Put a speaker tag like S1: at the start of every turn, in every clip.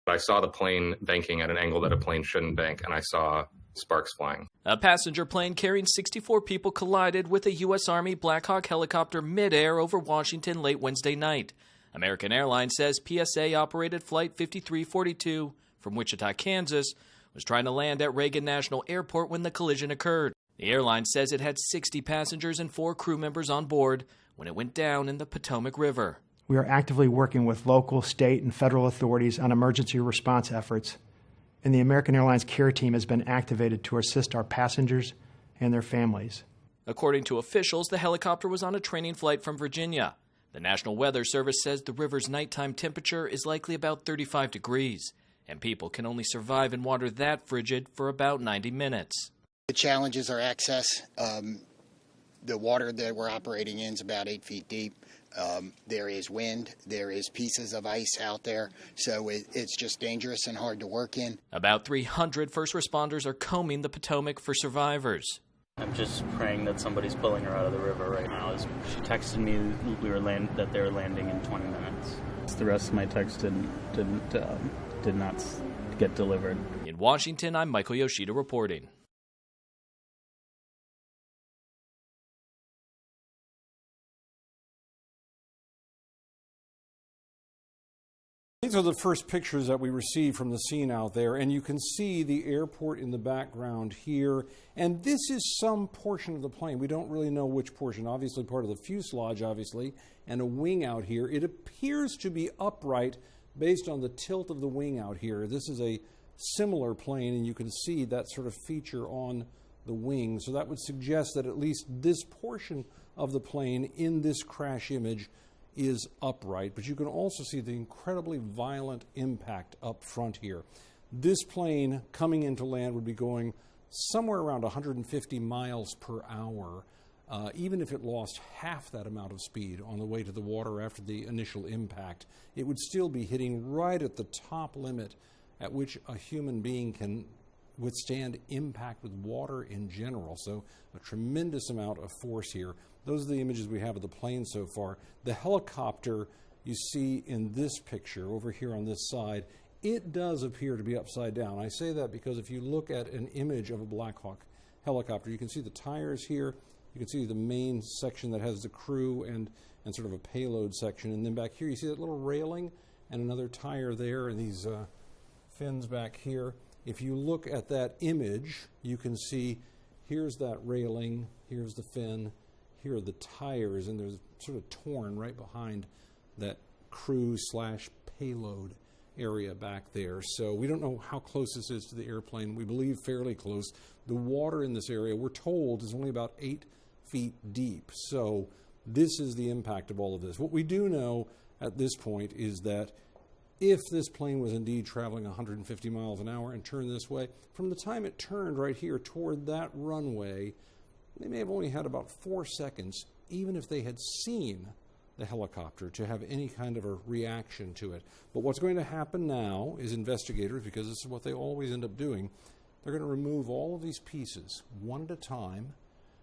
S1: I saw the plane banking at an angle that a plane shouldn't bank, and I saw sparks flying.
S2: A passenger plane carrying 64 people collided with a U.S. Army Black Hawk helicopter midair over Washington late Wednesday night. American Airlines says PSA operated Flight 5342 from Wichita, Kansas, was trying to land at Reagan National Airport when the collision occurred. The airline says it had 60 passengers and 4 crew members on board when it went down in the Potomac River.
S3: We are actively working with local, state, and federal authorities on emergency response efforts, and the American Airlines care team has been activated to assist our passengers and their families.
S2: According to officials, the helicopter was on a training flight from Virginia. The National Weather Service says the river's nighttime temperature is likely about 35 degrees, and people can only survive in water that frigid for about 90 minutes.
S4: The challenges are access. The water that we're operating in is about 8 feet deep. There is wind, there is pieces of ice out there, so it's just dangerous and hard to work in.
S2: About 300 first responders are combing the Potomac for survivors.
S5: I'm just praying that somebody's pulling her out of the river right now. She texted me that they were landing in 20 minutes. The rest of my text did not get delivered.
S2: In Washington, I'm Michael Yoshida reporting.
S6: These are the first pictures that we received from the scene out there, and you can see the airport in the background here. And this is some portion of the plane. We don't really know which portion. Obviously part of the fuselage, obviously, and a wing out here. It appears to be upright based on the tilt of the wing out here. This is a similar plane, and you can see that sort of feature on the wing. So that would suggest that at least this portion of the plane in this crash image is upright, but you can also see the incredibly violent impact up front here. This plane coming into land would be going somewhere around 150 miles per hour, even if it lost half that amount of speed on the way to the water after the initial impact. It would still be hitting right at the top limit at which a human being can withstand impact with water in general. So a tremendous amount of force here. Those are the images we have of the plane so far. The helicopter you see in this picture over here on this side, it does appear to be upside down. I say that because if you look at an image of a Black Hawk helicopter, you can see the tires here, you can see the main section that has the crew and sort of a payload section, and then back here you see that little railing and another tire there and these fins back here. If you look at that image, you can see here's that railing, here's the fin, here are the tires, and there's sort of torn right behind that crew / payload area back there. So we don't know how close this is to the airplane. We believe fairly close. The water in this area, we're told, is only about 8 feet deep. So this is the impact of all of this. What we do know at this point is that if this plane was indeed traveling 150 miles an hour and turned this way, from the time it turned right here toward that runway, they may have only had about 4 seconds, even if they had seen the helicopter, to have any kind of a reaction to it. But what's going to happen now is investigators, because this is what they always end up doing, they're going to remove all of these pieces one at a time,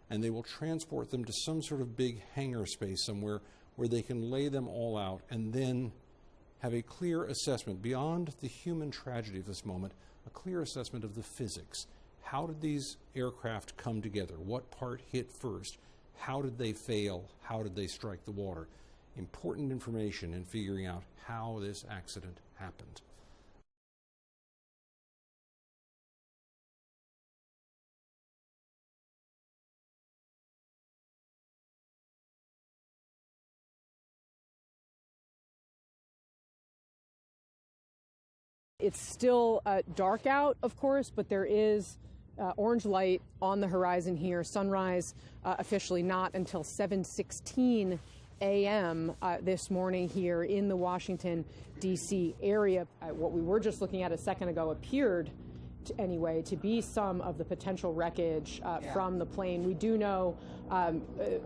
S6: and they will transport them to some sort of big hangar space somewhere where they can lay them all out and then have a clear assessment beyond the human tragedy of this moment, a clear assessment of the physics. How did these aircraft come together? What part hit first? How did they fail? How did they strike the water? Important information in figuring out how this accident happened.
S7: It's still dark out, of course, but there is orange light on the horizon here. Sunrise officially not until 7:16 a.m. This morning here in the Washington, D.C. area. What we were just looking at a second ago appeared, anyway, to be some of the potential wreckage from the plane. We do know,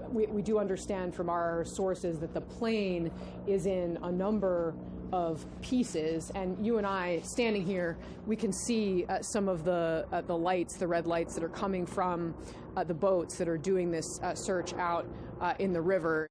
S7: we do understand from our sources that the plane is in a number of pieces, and you and I standing here, we can see some of the lights, the red lights that are coming from the boats that are doing this search out in the river.